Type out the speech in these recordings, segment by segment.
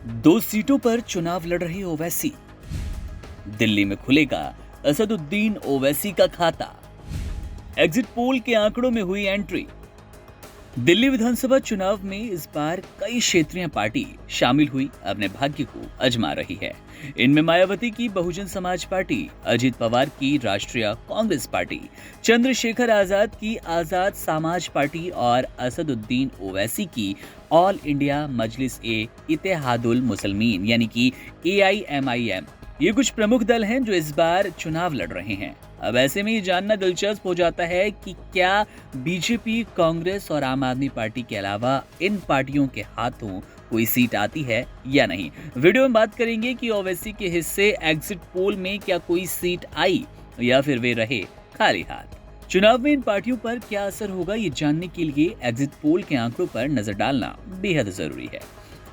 दो सीटों पर चुनाव लड़ रही ओवैसी। दिल्ली में खुलेगा असदुद्दीन ओवैसी का खाता। एग्जिट पोल के आंकड़ों में हुई एंट्री। दिल्ली विधानसभा चुनाव में इस बार कई क्षेत्रीय पार्टी शामिल हुई अपने भाग्य को आजमा रही है। इनमें मायावती की बहुजन समाज पार्टी, अजित पवार की राष्ट्रीय कांग्रेस पार्टी, चंद्रशेखर आजाद की आजाद समाज पार्टी और असदुद्दीन ओवैसी की ऑल इंडिया मजलिस ए इत्तेहादुल मुसलमीन यानी कि AIMIM। ये कुछ प्रमुख दल हैं जो इस बार चुनाव लड़ रहे हैं। अब ऐसे में ये जानना दिलचस्प हो जाता है कि क्या बीजेपी, कांग्रेस और आम आदमी पार्टी के अलावा इन पार्टियों के हाथों कोई सीट आती है या नहीं। वीडियो में बात करेंगे कि ओवैसी के हिस्से एग्जिट पोल में क्या कोई सीट आई या फिर वे रहे खाली हाथ। चुनाव में इन पार्टियों पर क्या असर होगा, ये जानने के लिए एग्जिट पोल के आंकड़ों पर नजर डालना बेहद जरूरी है।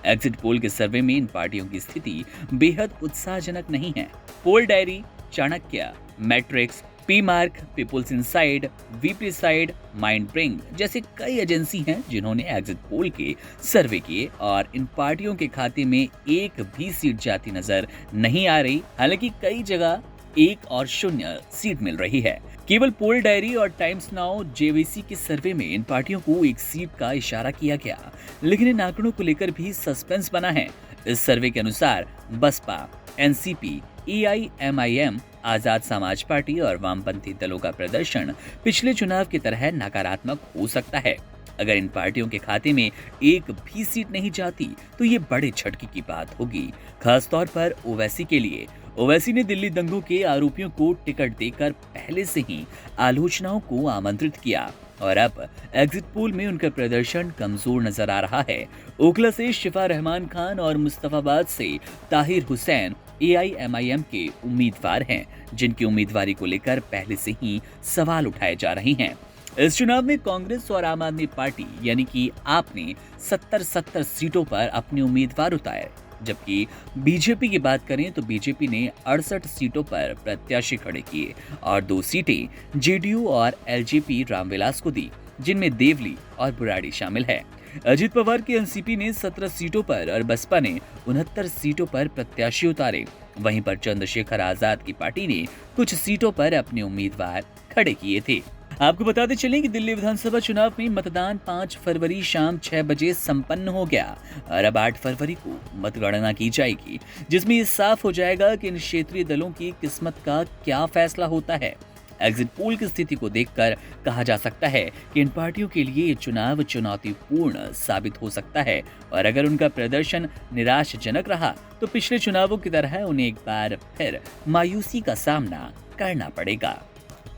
एग्जिट पोल के सर्वे में इन पार्टियों की स्थिति बेहद उत्साहजनक नहीं है। Poll diary, Chanakya, matrix, P mark, people's insight, वीप्रीसाइड, माइंड ब्रिंग जैसे कई एजेंसी हैं जिन्होंने एग्जिट पोल के सर्वे किए और इन पार्टियों के खाते में एक भी सीट जाती नजर नहीं आ रही। हालांकि कई जगह 1 और 0 सीट मिल रही है। केवल पोल डायरी और टाइम्स नाउ JVC के सर्वे में इन पार्टियों को एक सीट का इशारा किया गया, लेकिन इन आंकड़ों को लेकर भी सस्पेंस बना है। इस सर्वे के अनुसार Baspa, NCP, AIMIM, Azad Samaj party और वामपंथी दलों का प्रदर्शन पिछले चुनाव की तरह नकारात्मक हो सकता है। अगर इन पार्टियों के खाते में एक भी सीट नहीं जाती तो ये बड़े झटके की बात होगी, खासतौर पर ओवैसी के लिए। ओवैसी ने दिल्ली दंगों के आरोपियों को टिकट देकर पहले से ही आलोचनाओं को आमंत्रित किया और अब एग्जिट पोल में उनका प्रदर्शन कमजोर नजर आ रहा है। ओखला से शिफा रहमान खान और मुस्तफाबाद से ताहिर हुसैन AIMIM के उम्मीदवार हैं, जिनकी उम्मीदवारी को लेकर पहले से ही सवाल उठाए जा रहे हैं। इस चुनाव में कांग्रेस और आम आदमी पार्टी यानी कि आप ने 70 सीटों पर अपने उम्मीदवार उतारे, जबकि बीजेपी की बात करें तो बीजेपी ने 68 सीटों पर प्रत्याशी खड़े किए और 2 सीटें JDU और LJP रामविलास को दी, जिनमें देवली और बुराड़ी शामिल है। अजित पवार की NCP ने 17 सीटों पर और बसपा ने 69 सीटों पर प्रत्याशी उतारे। वहीं पर चंद्रशेखर आजाद की पार्टी ने कुछ सीटों पर अपने उम्मीदवार खड़े किए थे। आपको बताते चलें कि दिल्ली विधानसभा चुनाव में मतदान 5 फरवरी शाम 6 बजे संपन्न हो गया और अब 8 फरवरी को मतगणना की जाएगी, जिसमें ये साफ हो जाएगा कि इन क्षेत्रीय दलों की किस्मत का क्या फैसला होता है। एग्जिट पोल की स्थिति को देखकर कहा जा सकता है कि इन पार्टियों के लिए ये चुनाव चुनौतीपूर्ण साबित हो सकता है और अगर उनका प्रदर्शन निराशाजनक रहा तो पिछले चुनावों की तरह उन्हें एक बार फिर मायूसी का सामना करना पड़ेगा।